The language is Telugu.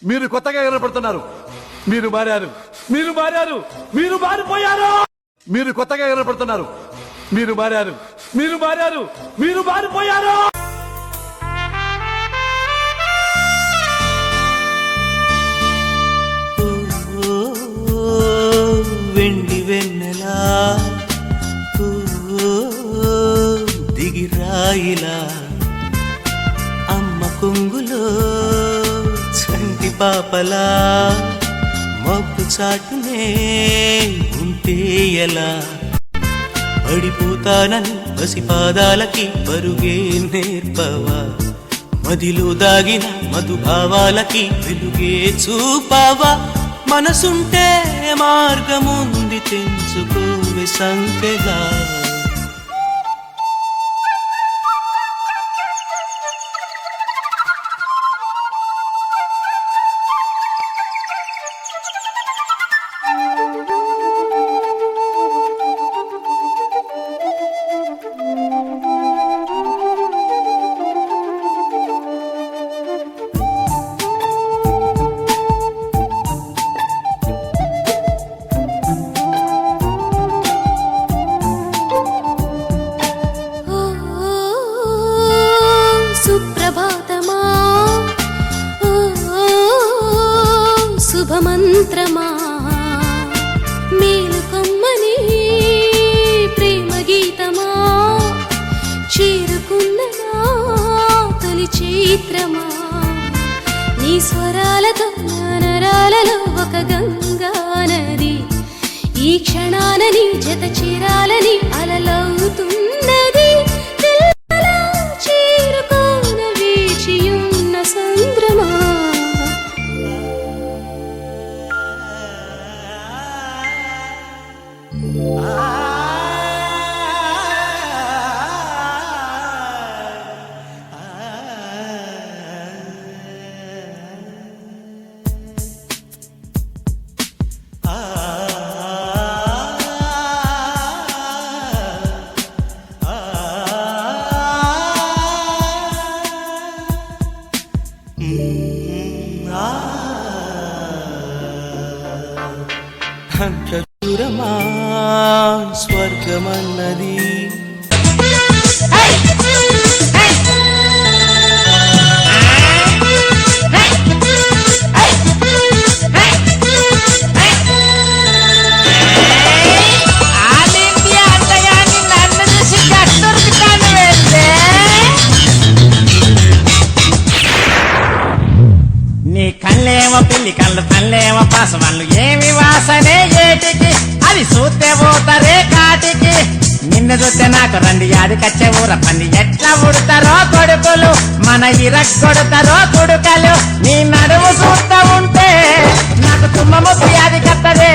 మీరు కొత్తగా కనపడుతున్నారు. మీరు మారారు, మీరు మారారు, మీరు మారిపోయారు. మీరు కొత్తగా కనపడుతున్నారు. మీరు మారారు, మీరు మారారు, మీరు మారిపోయారు. వెండి వెన్నెలా దిగిరాయిలా అమ్మ కొంగులో చంటి పాపలా మబ్బు చాటునే ఉంటే ఎలా పడిపోతానని పసిపాదాలకి పరుగే నేర్పవా మదిలో దాగిన మధుభావాలకి వెలుగే చూపావా మనసుంటే మార్గముంది తెంచుకోవే సంకెలా సుప్రభాతమా శుభమంత్రమా మేలుకొమ్మని ప్రేమ గీతమా చేరుకున్నదా తొలి చైత్రమా నీ స్వరాలతో నరాలలో ఒక గంగా నది ఈ క్షణాలని జత చేరాలని అలలవుతున్నది అంత దూరమా స్వర్గమన్నది నీ కళ్ళేమో పిల్లి కళ్ళు తల్లేమో పాసవాళ్ళు ఏమి వాసనే ఏటికి అది చూస్తే పోతారే కాటికి నిన్ను చూస్తే నాకు రండి అది కచ్చే ఊర పంది ఎట్లా ఉడతారో కొడుకులు మన ఇరగొడతారో కొడుకలు నీ నడుము చూస్తా ఉంటే నాకు తుమ్మ ముప్పి అది కత్తదే